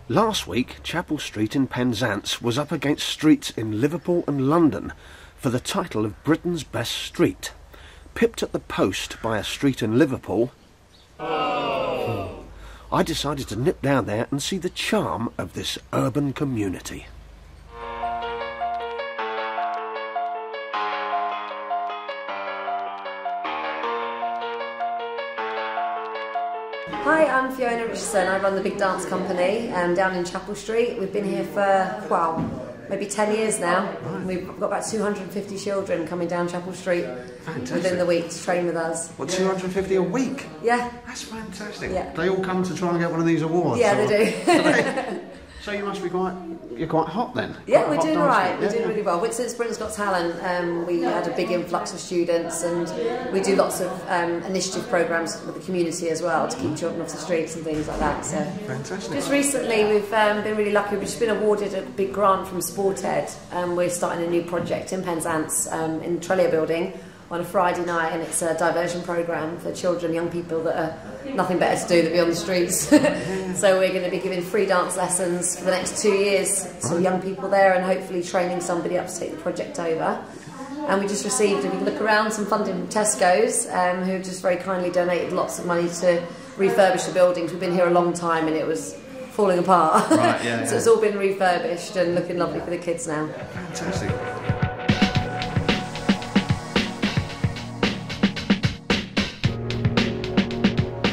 Last week, Chapel Street in Penzance was up against streets in Liverpool and London for the title of Britain's Best Street. Pipped at the post by a street in Liverpool, I decided to nip down there and see the charm of this urban community. Hi, I'm Fiona Richardson. I run the big dance company down in Chapel Street. We've been here for, well, maybe 10 years now. Right. We've got about 250 children coming down Chapel Street within the week to train with us. What, 250 a week? Yeah. That's fantastic. Yeah. They all come to try and get one of these awards? Yeah, they do. So you must be you're quite hot then? Yeah, we're doing all right. We're doing really well. Since Britain's Got Talent, we had a big influx of students, and we do lots of initiative programmes with the community as well to keep children off the streets and things like that. So fantastic. Just recently, we've been really lucky. We've just been awarded a big grant from SportEd. We're starting a new project in Penzance in the Trellier building on a Friday night, and it's a diversion programme for children, young people that are nothing better to do than be on the streets. So we're going to be giving free dance lessons for the next 2 years to young people there, and hopefully training somebody up to take the project over. And we just received, if you look around, some funding from Tesco's, who just very kindly donated lots of money to refurbish the buildings. We've been here a long time and it was falling apart. Right, yeah, So it's all been refurbished and looking lovely for the kids now. Fantastic.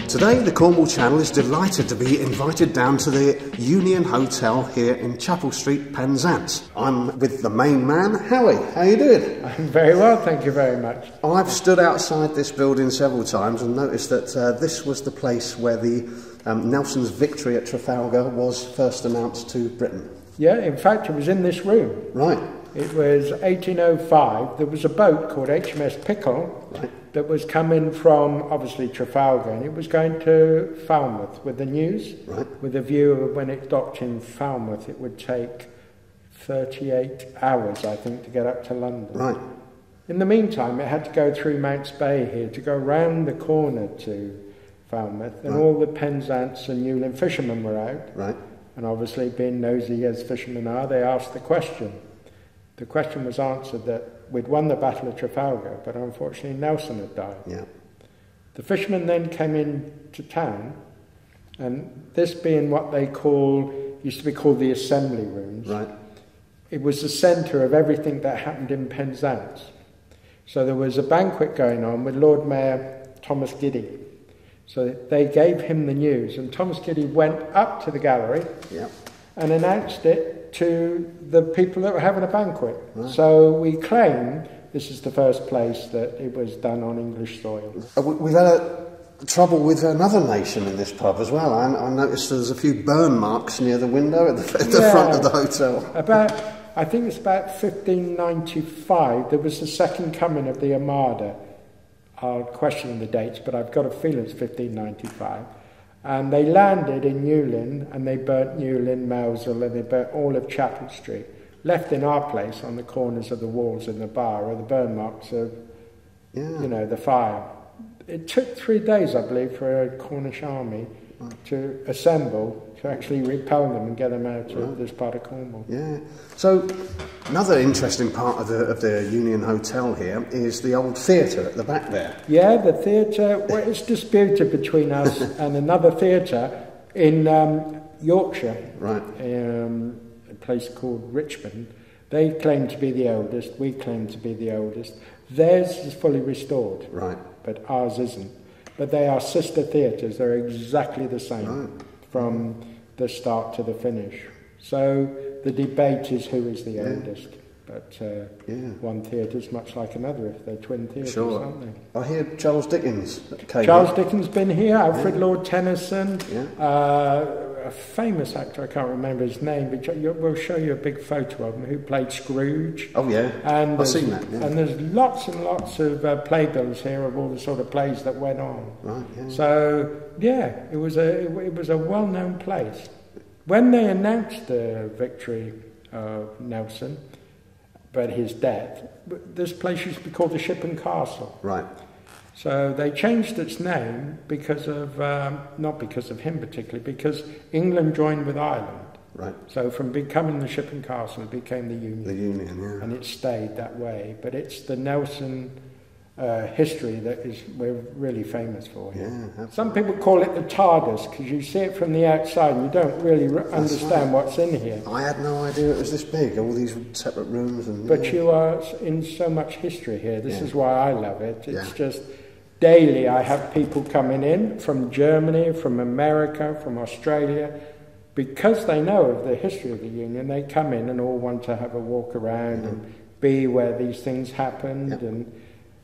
Today, the Cornwall Channel is delighted to be invited down to the Union Hotel here in Chapel Street, Penzance. I'm with the main man, Howie. How are you doing? I'm very well, thank you very much. I've stood outside this building several times and noticed that this was the place where the Nelson's victory at Trafalgar was first announced to Britain. Yeah, in fact, it was in this room. Right. It was 1805. There was a boat called HMS Pickle that was coming from, obviously, Trafalgar, and it was going to Falmouth with the news, with a view of when it docked in Falmouth, it would take 38 hours, I think, to get up to London. Right. In the meantime, it had to go through Mounts Bay here to go round the corner to Falmouth, and all the Penzance and Newlyn fishermen were out. Right. And obviously, being nosy as fishermen are, they asked the question. The question was answered that we'd won the Battle of Trafalgar, but unfortunately Nelson had died. Yeah. The fishermen then came into town, and this being what they used to be called the assembly rooms, it was the centre of everything that happened in Penzance. So there was a banquet going on with Lord Mayor Thomas Giddy. So they gave him the news, and Thomas Giddy went up to the gallery and announced it to the people that were having a banquet. Right. So we claim this is the first place that it was done on English soil. We've had trouble with another nation in this pub as well. I noticed there's a few burn marks near the window at the front of the hotel. I think it's about 1595. There was the second coming of the Armada. I'll question the dates, but I've got a feeling it's 1595. And they landed in Newlyn, and they burnt Newlyn, Mousel, and they burnt all of Chapel Street. Left in our place on the corners of the walls in the bar are the burn marks of, the fire. It took 3 days, I believe, for a Cornish army to assemble, to actually repel them and get them out of this part of Cornwall. Yeah. So another interesting part of the Union Hotel here is the old theatre at the back there. Yeah, the theatre, well, it's disputed between us and another theatre in Yorkshire, a place called Richmond. They claim to be the oldest, we claim to be the oldest. Theirs is fully restored, but ours isn't. But they are sister theatres, they're exactly the same from the start to the finish. So the debate is who is the oldest. But one theatre is much like another if they're twin theatres, aren't they? I hear Charles Dickens came Charles Dickens been here, Alfred Lord Tennyson, a famous actor, I can't remember his name, but we'll show you a big photo of him, who played Scrooge. Oh yeah, and I've seen that. Yeah. And there's lots and lots of playbills here of all the sort of plays that went on. Right. Yeah. So it was a well-known place. When they announced the victory of Nelson, but his death, this place used to be called the Ship and Castle. Right. So they changed its name because of, not because of him particularly, because England joined with Ireland. Right. So from becoming the shipping castle, it became the Union. The Union, yeah. And it stayed that way. But it's the Nelson history that we're really famous for here. Yeah, absolutely. Some people call it the TARDIS because you see it from the outside and you don't really understand what's in here. I had no idea it was this big, all these separate rooms. But you are in so much history here. This is why I love it. It's just daily I have people coming in from Germany, from America, from Australia. Because they know of the history of the Union, they come in and all want to have a walk around and be where these things happened, and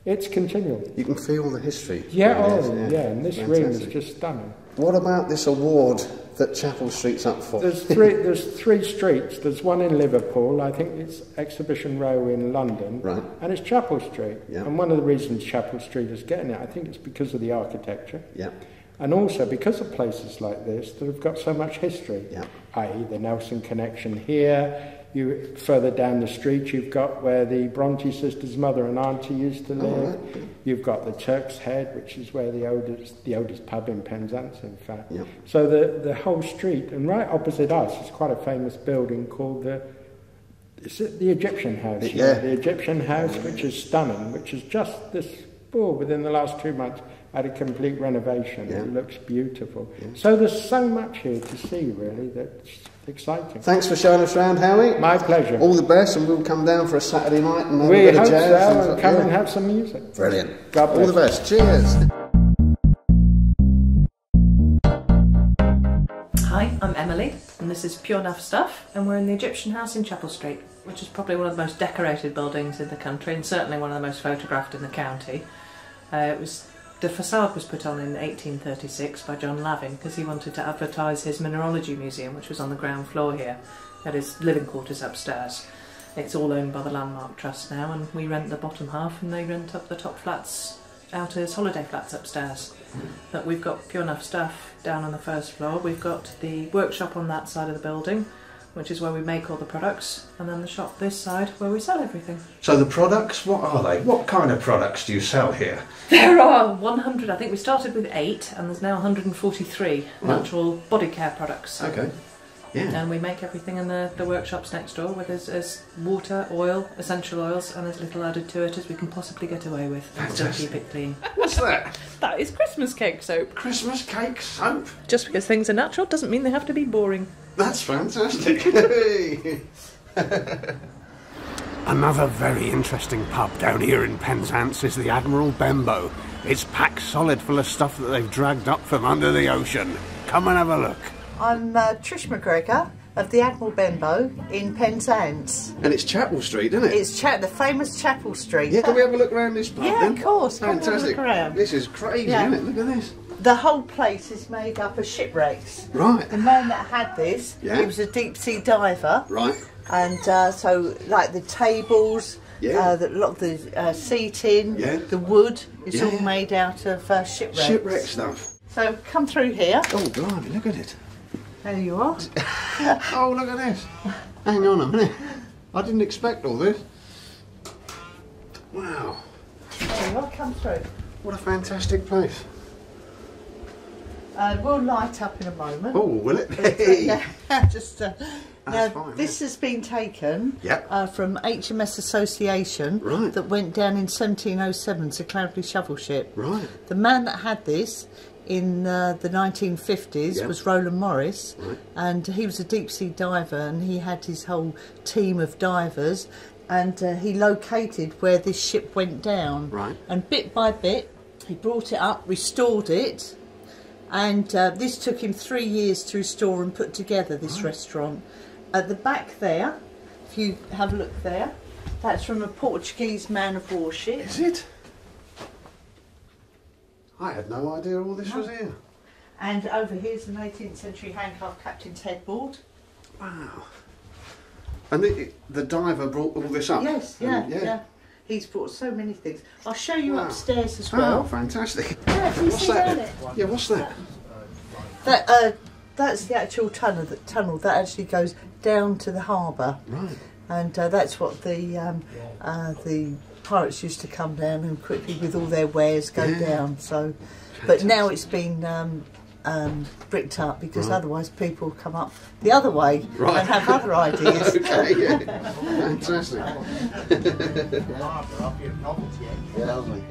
it's continual. You can feel the history. And this room is just stunning. What about this award that Chapel Street's up for? There's three streets. There's one in Liverpool, I think it's Exhibition Row in London, and it's Chapel Street. And one of the reasons Chapel Street is getting it, I think it's because of the architecture. And also because of places like this that have got so much history, i.e. the Nelson connection here. You further down the street, you've got where the Bronte sisters' mother and auntie used to live. You've got the Turk's Head, which is where the oldest pub in Penzance, in fact. So the whole street, and right opposite us is quite a famous building called the Egyptian House. The Egyptian House, which is stunning, which is just within the last 2 months. Had a complete renovation. It looks beautiful. So there's so much here to see, really, that's exciting. Thanks for showing us around, Howie. My pleasure. All the best, and we'll come down for a Saturday night and have a we bit hope of jazz. So, and come and have some music. Brilliant. God bless. All the best. Cheers. Hi, I'm Emily, and this is Pure Enough Stuff, and we're in the Egyptian House in Chapel Street, which is probably one of the most decorated buildings in the country, and certainly one of the most photographed in the county. The facade was put on in 1836 by John Lavin because he wanted to advertise his mineralogy museum, which was on the ground floor here, at his living quarters upstairs. It's all owned by the Landmark Trust now, and we rent the bottom half and they rent up the top flats out as holiday flats upstairs. But we've got Pure Enough Stuff down on the first floor. We've got the workshop on that side of the building, which is where we make all the products, and then the shop this side where we sell everything. So the products, what are they? What kind of products do you sell here? There are 100, I think we started with 8 and there's now 143 natural body care products. Okay, yeah. And we make everything in the workshops next door with as water, oil, essential oils, and as little added to it as we can possibly get away with and still keep it clean. What's that? That is Christmas cake soap. Christmas cake soap? Just because things are natural doesn't mean they have to be boring. That's fantastic. Another very interesting pub down here in Penzance is the Admiral Benbow. It's packed solid full of stuff that they've dragged up from under the ocean. Come and have a look. I'm Trish McGregor of the Admiral Benbow in Penzance. And it's Chapel Street, isn't it? It's the famous Chapel Street. Yeah, can we have a look around this pub then? Of course. Fantastic. Come and look around. This is crazy, isn't it? Look at this. The whole place is made up of shipwrecks. Right. The man that had this, he was a deep sea diver. Right. And so, like the tables, a lot of the seating, the wood, it's all made out of shipwrecks. Shipwreck stuff. So come through here. Oh, blimey, look at it. There you are. Oh, look at this. Hang on a minute. I didn't expect all this. Wow. There you are, come through. What a fantastic place. We'll light up in a moment. Oh, will it? Now, fine, this has been taken from HMS Association that went down in 1707 to Cloudley Shovel Ship. Right. The man that had this in the 1950s was Roland Morris, and he was a deep sea diver, and he had his whole team of divers, and he located where this ship went down. Right. And bit by bit, he brought it up, restored it, and this took him 3 years to restore and put together this restaurant. At the back there, if you have a look there, that's from a Portuguese man of war ship. Is it? I had no idea all this was here. And over here's an 18th century handcraft captain's headboard. Wow. And the diver brought all this up? Yes, yeah. He's brought so many things. I'll show you upstairs as well. Oh, fantastic. Yeah, What's that? Yeah, what's that? That's the actual tunnel that actually goes down to the harbour. Right. and that's what the pirates used to come down and quickly with all their wares go down. So, but now it's been bricked up because otherwise people come up the other way and have other ideas. Okay, yeah. Fantastic. Yeah, lovely.